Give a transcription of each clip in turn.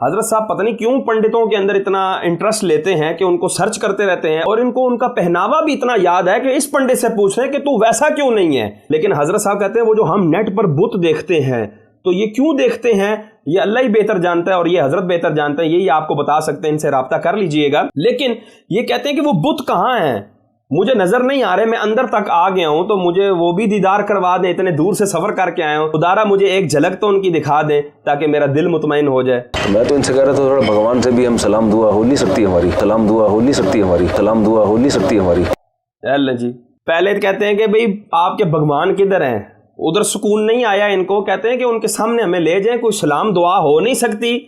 حضرت صاحب پتہ نہیں کیوں پنڈتوں کے اندر اتنا انٹرسٹ لیتے ہیں کہ ان کو سرچ کرتے رہتے ہیں، اور ان کو ان کا پہناوا بھی اتنا یاد ہے کہ اس پنڈت سے پوچھ رہے ہیں کہ تو ویسا کیوں نہیں ہے. لیکن حضرت صاحب کہتے ہیں وہ جو ہم نیٹ پر بت دیکھتے ہیں تو یہ کیوں دیکھتے ہیں یہ اللہ ہی بہتر جانتا ہے اور یہ حضرت بہتر جانتے ہیں، یہی آپ کو بتا سکتے ہیں، ان سے رابطہ کر لیجئے گا. لیکن یہ کہتے ہیں کہ وہ بت کہاں ہیں، مجھے نظر نہیں آ رہے، میں اندر تک آ گیا ہوں تو مجھے وہ بھی دیدار کروا دیں، اتنے دور سے سفر کر کے آیا ہوں، خدارا مجھے ایک جھلک تو ان کی دکھا دیں تاکہ میرا دل مطمئن ہو جائے. میں تو ان سے کہہ رہا تھا تھوڑا بھگوان سے بھی ہم سلام دعا ہو نہیں سکتی ہماری، سلام دعا ہو نہیں سکتی ہماری، سلام دعا ہو نہیں سکتی ہماری. اللہ جی پہلے کہتے ہیں کہ بھئی آپ کے بھگوان کدھر ہیں، ادھر سکون نہیں آیا ان کو، کہتے ہیں کہ ان کے سامنے ہمیں لے جائیں، کوئی سلام دعا ہو نہیں سکتی.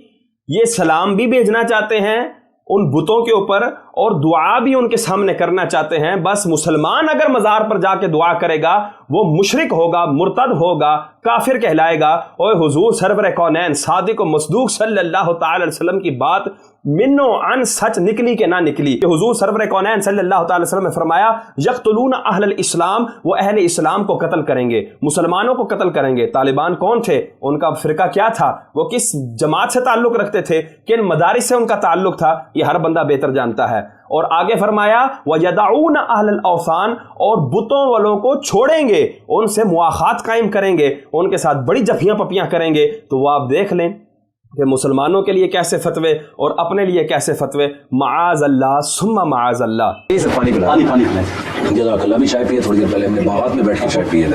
یہ سلام بھی بھیجنا چاہتے ہیں ان بتوں کے اوپر اور دعا بھی ان کے سامنے کرنا چاہتے ہیں. بس مسلمان اگر مزار پر جا کے دعا کرے گا وہ مشرک ہوگا، مرتد ہوگا، کافر کہلائے گا. اور حضور سرور کونین صادق و مصدوق صلی اللہ تعالی علیہ وسلم کی بات منو عن سچ نکلی کہ نہ نکلی کہ حضور سرور کونین صلی اللہ تعالی وسلم نے فرمایا یقتلون اہل الاسلام، وہ اہل اسلام کو قتل کریں گے، مسلمانوں کو قتل کریں گے. طالبان کون تھے، ان کا فرقہ کیا تھا، وہ کس جماعت سے تعلق رکھتے تھے، کن مدارس سے ان کا تعلق تھا، یہ ہر بندہ بہتر جانتا ہے. اور آگے فرمایا وَيَدَعُونَ أَهْلَ الْأَوْثَانِ، اور بتوں والوں کو چھوڑیں گے، ان سے مواخات قائم کریں گے، ان کے ساتھ بڑی جفیاں پپیاں کریں گے. تو وہ آپ دیکھ لیں کہ مسلمانوں کے لیے کیسے فتوے اور اپنے لیے کیسے فتوے. معاذ اللہ ثم معاذ اللہ. پانی پلا، پانی پلائیں. جزاک اللہ. ابھی چائے پیے تھوڑی دیر پہلے ہم نے باغات میں بیٹھ کے چائے پی ہے.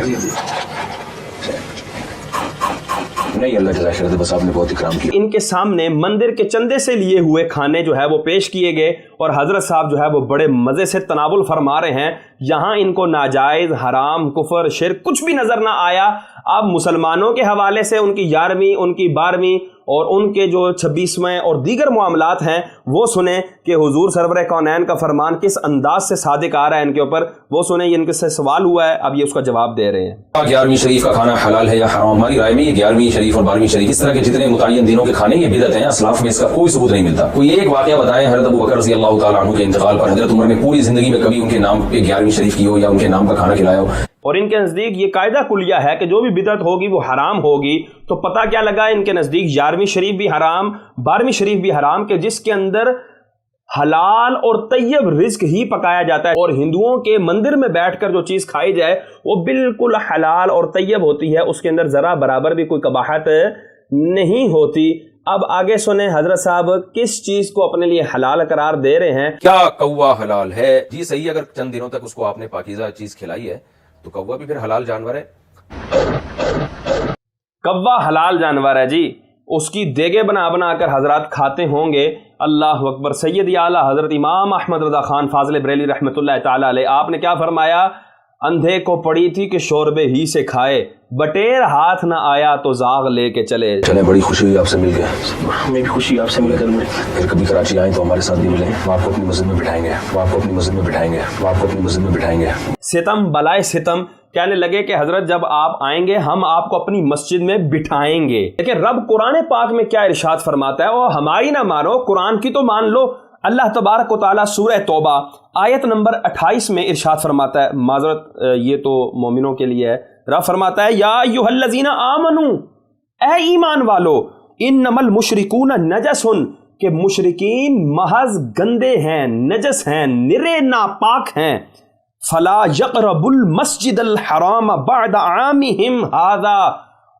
نہیں اللہ جزاک خیر، بس آپ نے بہت اکرام کیا. ان کے سامنے مندر کے چندے سے لیے ہوئے کھانے جو ہے وہ پیش کیے گئے اور حضرت صاحب جو ہے وہ بڑے مزے سے تناول فرما رہے ہیں. یہاں ان کو ناجائز، حرام، کفر، شرک کچھ بھی نظر نہ آیا. اب مسلمانوں کے حوالے سے ان کی 11ویں، ان کی 12ویں اور ان کے جو 26ویں اور دیگر معاملات ہیں وہ سنیں کہ حضور سرور کونین کا فرمان کس انداز سے صادق آ رہا ہے ان کے اوپر. وہ سنیں، یہ ان کے سے سوال ہوا ہے، اب یہ اس کا جواب دے رہے ہیں. 11ویں شریف کا کھانا حلال ہے یا حرام؟ ہماری رائے میں یہ 11ویں شریف اور 12ویں شریف اس طرح کے جتنے متعین دنوں کے کھانے یہ بدعت ہیں. اسلاف میں اس کا کوئی ثبوت نہیں ملتا. کوئی ایک واقعہ بتائیں حضرت ابوبکر رضی اللہ تعالیٰ عنہ کے انتقال پر حضرت عمر نے پوری زندگی میں کبھی ان کے نام پہ 11ویں شریف کی ہو یا ان کے نام کا کھانا کھلایا ہو. اور ان کے نزدیک یہ قاعدہ کلیہ ہے کہ جو بھی بدعت ہوگی وہ حرام ہوگی. تو پتہ کیا لگا ان کے نزدیک 11ویں شریف بھی حرام، 12ویں شریف بھی حرام، کہ جس کے اندر حلال اور طیب رزق ہی پکایا جاتا ہے. اور ہندوؤں کے مندر میں بیٹھ کر جو چیز کھائی جائے وہ بالکل حلال اور طیب ہوتی ہے، اس کے اندر ذرا برابر بھی کوئی قباحت نہیں ہوتی. اب آگے سنیں حضرت صاحب کس چیز کو اپنے لیے حلال قرار دے رہے ہیں. کیا کوا حلال ہے؟ جی صحیح، اگر چند دنوں تک اس کو آپ نے پاکیزہ چیز کھلائی ہے تو کوا بھی پھر حلال جانور ہے. کوا حلال جانور ہے جی، اس کی دیگے بنا بنا کر حضرات کھاتے ہوں گے. اللہ اکبر. سید اعلیٰ حضرت امام احمد رضا خان فاضل بریلی رحمۃ اللہ تعالی علیہ، آپ نے کیا فرمایا؟ اندھے کو پڑی تھی کہ شوربے ہی سے کھائے، بٹیر ہاتھ نہ آیا تو زاغ لے کے چلے. چلیں، بڑی خوشی ہوئی آپ سے مل کے. ہمیں بھی خوشی آپ سے مل کر. پھر کبھی کراچی آئیں تو ہمارے ساتھ بھی ملیں. وہ آپ کو اپنی مسجد میں بٹھائیں گے، وہ آپ کو اپنی مسجد میں بٹھائیں گے، وہ آپ کو اپنی مسجد میں بٹھائیں گے. ستم بلائے ستم کہنے لگے کہ حضرت جب آپ آئیں گے ہم آپ کو اپنی مسجد میں بٹھائیں گے. لیکن رب قرآن پاک میں کیا ارشاد فرماتا ہے؟ اور ہماری نہ مانو، قرآن کی تو مان لو. اللہ تبارک و تعالیٰ سورہ توبہ آیت نمبر 28 میں ارشاد فرماتا ہے، معذرت یہ تو مومنوں کے لیے ہے. رب فرماتا ہے یا ایھا الذین آمنو، اے ایمان والو، انما المشرکون نجس، کہ مشرکین محض گندے ہیں، نجس ہیں، نرے ناپاک ہیں. فلا یقربوا المسجد الحرام بعد عامہم ھذا،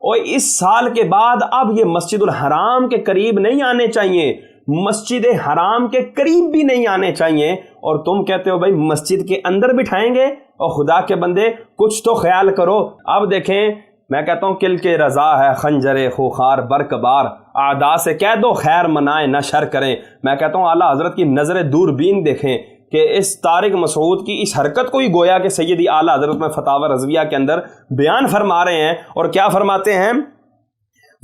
اور اس سال کے بعد اب یہ مسجد الحرام کے قریب نہیں آنے چاہیے، مسجد حرام کے قریب بھی نہیں آنے چاہیے. اور تم کہتے ہو بھائی مسجد کے اندر بٹھائیں گے. اور خدا کے بندے کچھ تو خیال کرو. اب دیکھیں، میں کہتا ہوں کل کے رضا ہے خنجر خوخار برقبار، اعداء سے کہہ دو خیر منائیں نہ شر کریں. میں کہتا ہوں اعلیٰ حضرت کی نظر دوربین دیکھیں کہ اس طارق مسعود کی اس حرکت کو ہی گویا کہ سیدی اعلیٰ حضرت میں فتاوی رضویہ کے اندر بیان فرما رہے ہیں. اور کیا فرماتے ہیں؟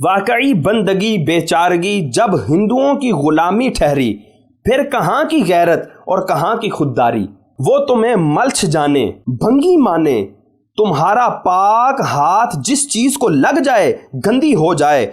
واقعی بندگی بیچارگی جب ہندوؤں کی غلامی ٹھہری، پھر کہاں کی غیرت اور کہاں کی خودداری. وہ تمہیں ملچ جانے بھنگی مانے، تمہارا پاک ہاتھ جس چیز کو لگ جائے گندی ہو جائے.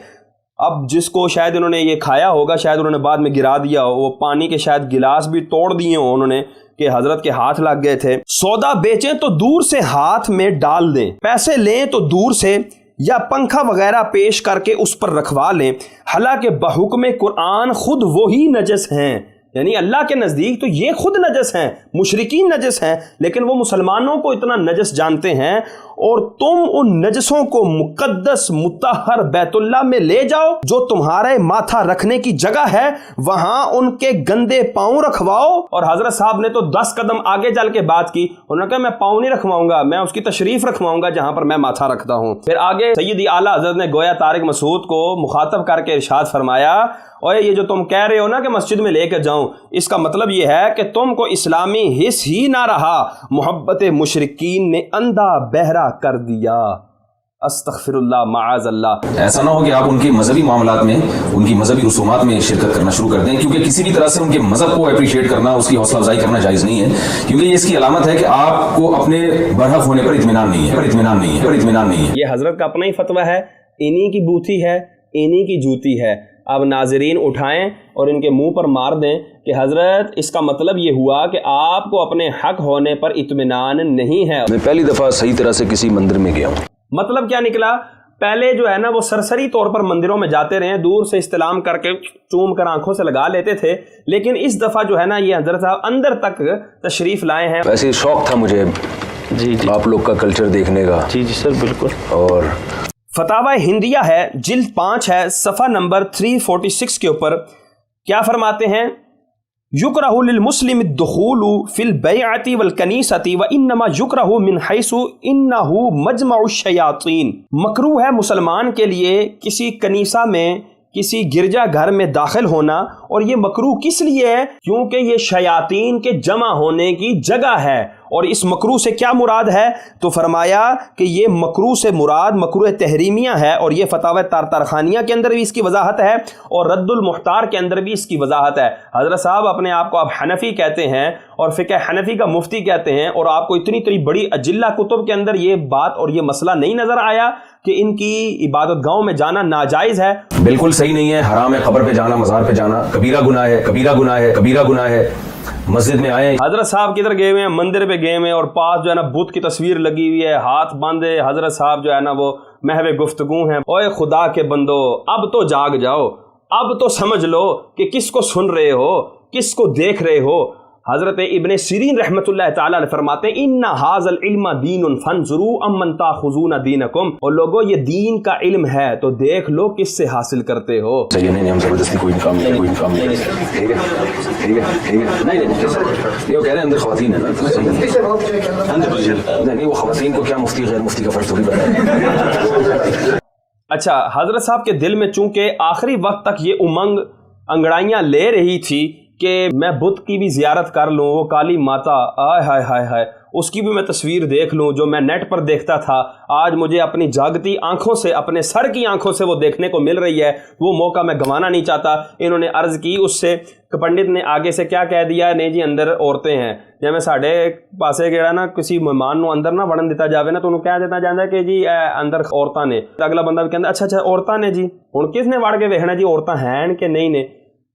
اب جس کو شاید انہوں نے یہ کھایا ہوگا، شاید انہوں نے بعد میں گرا دیا ہو، وہ پانی کے شاید گلاس بھی توڑ دیے ہوں انہوں نے کہ حضرت کے ہاتھ لگ گئے تھے. سودا بیچیں تو دور سے ہاتھ میں ڈال دیں، پیسے لیں تو دور سے یا پنکھا وغیرہ پیش کر کے اس پر رکھوا لیں، حالانکہ بحکم قرآن خود وہی نجس ہیں. یعنی اللہ کے نزدیک تو یہ خود نجس ہیں، مشرکین نجس ہیں، لیکن وہ مسلمانوں کو اتنا نجس جانتے ہیں، اور تم ان نجسوں کو مقدس مطہر بیت اللہ میں لے جاؤ جو تمہارے ماتھا رکھنے کی جگہ ہے، وہاں ان کے گندے پاؤں رکھواؤ. اور حضرت صاحب نے تو 10 قدم آگے چل کے بات کی، انہوں نے کہا میں پاؤں نہیں رکھواؤں گا، میں اس کی تشریف رکھواؤں گا جہاں پر میں ماتھا رکھتا ہوں. پھر آگے سیدی اعلیٰ حضرت نے گویا طارق مسعود کو مخاطب کر کے ارشاد فرمایا، اوے یہ جو تم کہہ رہے ہو نا کہ مسجد میں لے کے جاؤں، اس کا مطلب یہ ہے کہ تم کو اسلامی حس ہی نہ رہا، محبت مشرکین نے اندھا بہرا کر دیا. استغفر اللہ معاذ اللہ. ایسا نہ ہو کہ آپ ان کے مذہبی معاملات میں، ان کی مذہبی رسومات میں شرکت کرنا شروع کر دیں، کیونکہ کسی بھی طرح سے ان کے مذہب کو اپریشیٹ کرنا، اس کی حوصلہ افزائی کرنا جائز نہیں ہے، کیونکہ یہ اس کی علامت ہے کہ آپ کو اپنے برحق ہونے پر اطمینان نہیں ہے. یہ حضرت کا اپنا ہی فتویٰ ہے، انہی کی بوتھی ہے، انہی کی جوتی ہے. اب ناظرین اٹھائیں اور ان کے منہ پر مار دیں کہ حضرت اس کا مطلب یہ ہوا کہ آپ کو اپنے حق ہونے پر اطمینان نہیں ہے. میں پہلی دفعہ صحیح طرح سے کسی مندر میں گیا ہوں. مطلب کیا نکلا؟ پہلے جو ہے نا وہ سرسری طور پر مندروں میں جاتے رہے، دور سے استلام کر کے چوم کر آنکھوں سے لگا لیتے تھے، لیکن اس دفعہ جو ہے نا یہ حضرت صاحب اندر تک تشریف لائے ہیں. ویسے شوق تھا مجھے جی آپ لوگ کا کلچر دیکھنے کا. جی سر بالکل. اور فتاوی ہندیہ ہے، جلد 5 ہے، صفحہ نمبر 346 کے اوپر کیا فرماتے ہیں؟ یکرہ للمسلم الدخول فی البیعۃ والکنیسۃ وانما یکرہ من حیث انہ مجمع الشیاطین. مکروہ ہے مسلمان کے لیے کسی کنیسہ میں، کسی گرجا گھر میں داخل ہونا، اور یہ مکروہ کس لیے ہے؟ کیونکہ یہ شیاطین کے جمع ہونے کی جگہ ہے. اور اس مکروہ سے کیا مراد ہے؟ تو فرمایا کہ یہ مکروہ سے مراد مکروہ تحریمیہ ہے، اور یہ فتاوی تارخانیہ کے اندر بھی اس کی وضاحت ہے، اور رد المختار کے اندر بھی اس کی وضاحت ہے. حضرت صاحب اپنے آپ کو آپ حنفی کہتے ہیں اور فقہ حنفی کا مفتی کہتے ہیں، اور آپ کو اتنی بڑی اجلہ کتب کے اندر یہ بات اور یہ مسئلہ نہیں نظر آیا کہ ان کی عبادت گاہوں میں جانا ناجائز ہے؟ بالکل صحیح نہیں ہے، حرام ہے. قبر پہ جانا، مزار پہ جانا کبیرہ گناہ ہے، کبیرہ گناہ ہے، کبیرہ گناہ ہے. مسجد میں آئے، حضرت صاحب کدھر گئے ہوئے ہیں؟ مندر پہ گئے ہوئے ہیں، اور پاس جو ہے نا بت کی تصویر لگی ہوئی ہے، ہاتھ باندھے حضرت صاحب جو ہے نا وہ محو گفتگو ہیں. اوے خدا کے بندو، اب تو جاگ جاؤ، اب تو سمجھ لو کہ کس کو سن رہے ہو، کس کو دیکھ رہے ہو. حضرت ابن سیرین رحمۃ اللہ تعالی علیہ فرماتے ہیں ان ھذا العلم دین فانظروا امن تاخذون دینکم. اور لوگوں یہ دین کا علم ہے تو دیکھ لو کس سے حاصل کرتے ہو. صحیح نہیں، ہم زبردستی کوئی کام نہیں، کوئی کام نہیں. ٹھیک ہے نہیں، یہ کہہ رہے ہیں اندر خواتین ہیں نہیں، وہ خواتین کو کیا مفتی غیر مفتی کا فرق تھوڑی بتایا. اچھا، حضرت صاحب کے دل میں چونکہ آخری وقت تک یہ امنگ انگڑائیاں لے رہی تھی کہ میں بت کی بھی زیارت کر لوں، وہ کالی ماتا، آئے ہائے ہائے ہائے، اس کی بھی میں تصویر دیکھ لوں جو میں نیٹ پر دیکھتا تھا، آج مجھے اپنی جاگتی آنکھوں سے، اپنے سر کی آنکھوں سے وہ دیکھنے کو مل رہی ہے، وہ موقع میں گنوانا نہیں چاہتا. انہوں نے عرض کی اس سے کہ پنڈت نے آگے سے کیا کہہ دیا؟ نہیں جی اندر عورتیں ہیں. جب میں ساڑھے پاسے گیا نا کسی مہمان نو اندر نہ وڑن دیتا جاوے نا تو انہوں کہہ دیتا جانا کہ جی اندر عورتاں نے. اگلا بندہ بھی کہتا اچھا عورتاں نے جی، ہن کس نے وڑ کے ویکھنا جی عورتاں ہیں کہ نہیں نے.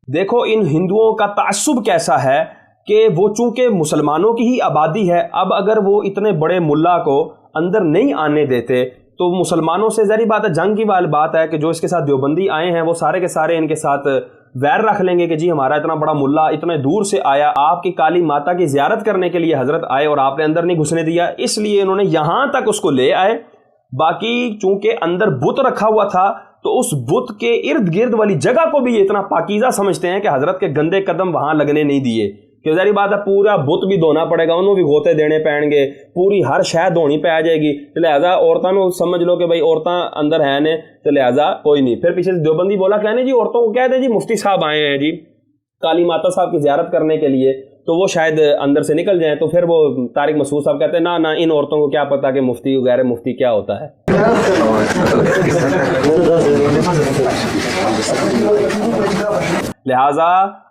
دیکھو ان ہندوؤں کا تعصب کیسا ہے کہ وہ چونکہ مسلمانوں کی ہی آبادی ہے، اب اگر وہ اتنے بڑے ملا کو اندر نہیں آنے دیتے تو مسلمانوں سے ظاہری بات ہے، جنگ کی والی بات ہے کہ جو اس کے ساتھ دیوبندی آئے ہیں وہ سارے کے سارے ان کے ساتھ ویر رکھ لیں گے کہ جی ہمارا اتنا بڑا ملا اتنے دور سے آیا، آپ کی کالی ماتا کی زیارت کرنے کے لیے حضرت آئے اور آپ نے اندر نہیں گھسنے دیا، اس لیے انہوں نے یہاں تک اس کو لے آئے. باقی چونکہ اندر بت رکھا ہوا تھا تو اس بت کے ارد گرد والی جگہ کو بھی اتنا پاکیزہ سمجھتے ہیں کہ حضرت کے گندے قدم وہاں لگنے نہیں دیے. کہ ظاہری بات ہے پورا بت بھی دھونا پڑے گا، انہوں بھی غوطے دینے پڑیں گے، پوری ہر شے دھونی پہ آ جائے گی. لہٰذا عورتوں کو سمجھ لو کہ بھائی عورتیں اندر ہیں نے، تو لہٰذا کوئی نہیں. پھر پیچھے سے دیوبندی بولا کہنے جی عورتوں کو کہہ دیں جی مفتی صاحب آئے ہیں جی کالی ماتا صاحب کی زیارت کرنے کے لیے، تو وہ شاید اندر سے نکل جائیں. تو پھر وہ طارق مسعود صاحب کہتے ہیں نہ ان عورتوں کو کیا پتہ کہ مفتی غیر مفتی کیا ہوتا ہے. لہٰذا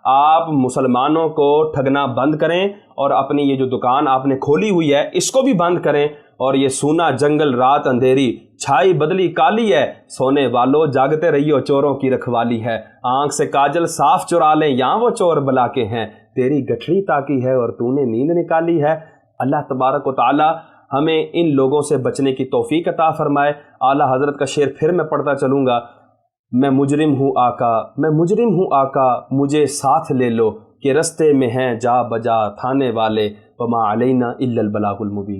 آپ مسلمانوں کو ٹھگنا بند کریں اور اپنی یہ جو دکان آپ نے کھولی ہوئی ہے اس کو بھی بند کریں. اور یہ سونا جنگل رات اندھیری، چھائی بدلی کالی ہے، سونے والو جاگتے رہیو چوروں کی رکھوالی ہے. آنکھ سے کاجل صاف چرا لیں یہاں وہ چور بلا کے ہیں، تیری گٹھڑی تاکی ہے اور تو نے نیند نکالی ہے. اللہ تبارک و تعالی ہمیں ان لوگوں سے بچنے کی توفیق عطا فرمائے۔ اعلیٰ حضرت کا شعر پھر میں پڑھتا چلوں گا، میں مجرم ہوں آقا، میں مجرم ہوں آقا، مجھے ساتھ لے لو کہ رستے میں ہیں جا بجا تھانے والے، وما علینا الا البلاغ المبین۔